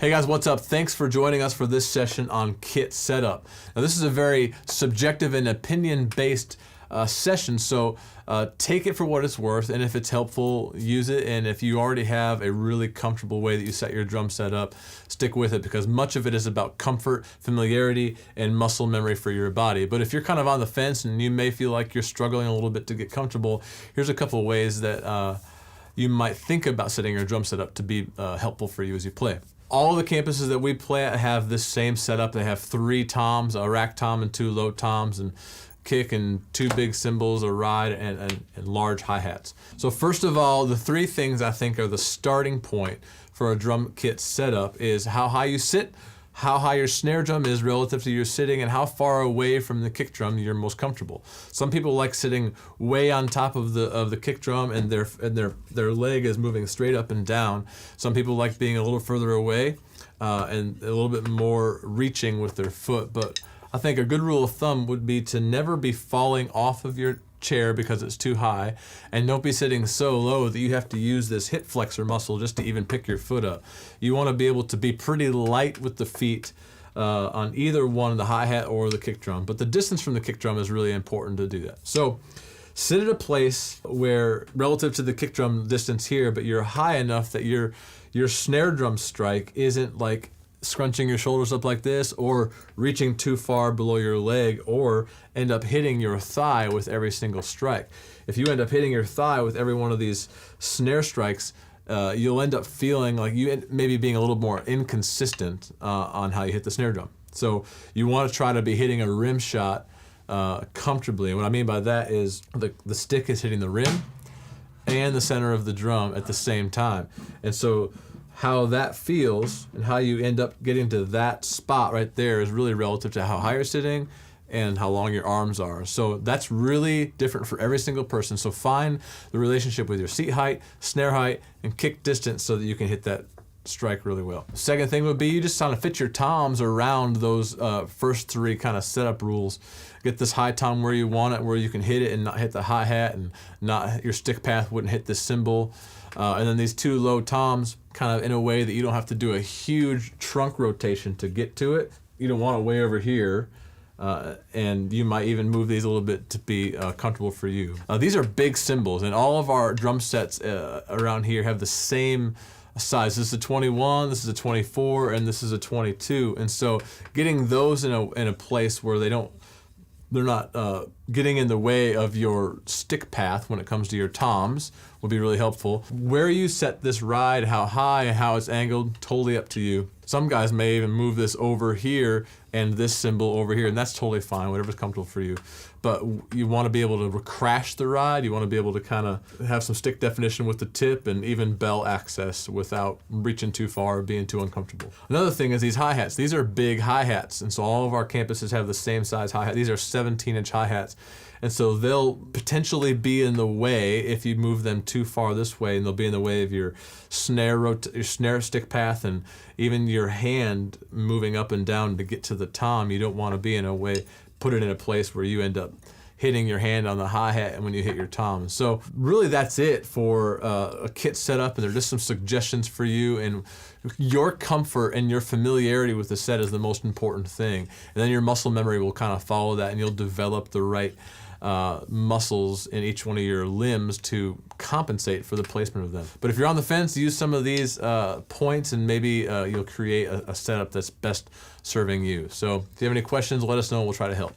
Hey guys, what's up? Thanks for joining us for this session on kit setup. Now this is a very subjective and opinion-based session, so take it for what it's worth, and if it's helpful, use it, and if you already have a really comfortable way that you set your drum set up, stick with it, because much of it is about comfort, familiarity, and muscle memory for your body. But if you're kind of on the fence and you may feel like you're struggling a little bit to get comfortable, here's a couple of ways that you might think about setting your drum set up to be helpful for you as you play. All the campuses that we play at have this same setup. They have 3 toms, a rack tom and 2 low toms, and kick and 2 big cymbals, a ride, and large hi-hats. So first of all, the 3 things I think are the starting point for a drum kit setup is how high you sit, how high your snare drum is relative to your sitting, and how far away from the kick drum you're most comfortable. Some people like sitting way on top of the kick drum and their leg is moving straight up and down. Some people like being a little further away and a little bit more reaching with their foot. But I think a good rule of thumb would be to never be falling off of your chair because it's too high, and don't be sitting so low that you have to use this hip flexor muscle just to even pick your foot up. You want to be able to be pretty light with the feet on either one, the hi-hat or the kick drum, but the distance from the kick drum is really important to do that. So sit at a place where relative to the kick drum distance here, but you're high enough that your snare drum strike isn't like scrunching your shoulders up like this or reaching too far below your leg or end up hitting your thigh with every single strike. If you end up hitting your thigh with every one of these snare strikes, you'll end up feeling like you maybe being a little more inconsistent on how you hit the snare drum. So you want to try to be hitting a rim shot comfortably. And what I mean by that is the stick is hitting the rim and the center of the drum at the same time. And so how that feels and how you end up getting to that spot right there is really relative to how high you're sitting and how long your arms are. So that's really different for every single person. So find the relationship with your seat height, snare height, and kick distance so that you can hit that strike really well. Second thing would be you just kind of fit your toms around those first 3 kind of setup rules. Get this high tom where you want it, where you can hit it and not hit the hi-hat, and not your stick path wouldn't hit the cymbal. And then these 2 low toms kind of in a way that you don't have to do a huge trunk rotation to get to it. You don't want it way over here. And you might even move these a little bit to be comfortable for you. These are big cymbals, and all of our drum sets around here have the same size. This is a 21, this is a 24, and this is a 22. And so getting those in a place where they're not getting in the way of your stick path when it comes to your toms will be really helpful. Where you set this ride, how high and how it's angled, totally up to you. Some guys may even move this over here and this cymbal over here, and that's totally fine, whatever's comfortable for you. But you want to be able to crash the ride. You want to be able to kind of have some stick definition with the tip and even bell access without reaching too far or being too uncomfortable. Another thing is these hi-hats. These are big hi-hats, and so all of our campuses have the same size hi-hat. These are 17-inch hi-hats. And so they'll potentially be in the way if you move them too far this way, and they'll be in the way of your snare stick path and even your hand moving up and down to get to the tom. You don't want to be in a way, put it in a place where you end up hitting your hand on the hi-hat and when you hit your tom. So really that's it for a kit setup, and they're just some suggestions for you, and your comfort and your familiarity with the set is the most important thing. And then your muscle memory will kind of follow that, and you'll develop the right muscles in each one of your limbs to compensate for the placement of them. But if you're on the fence, use some of these points, and maybe you'll create a setup that's best serving you. So if you have any questions, let us know and we'll try to help.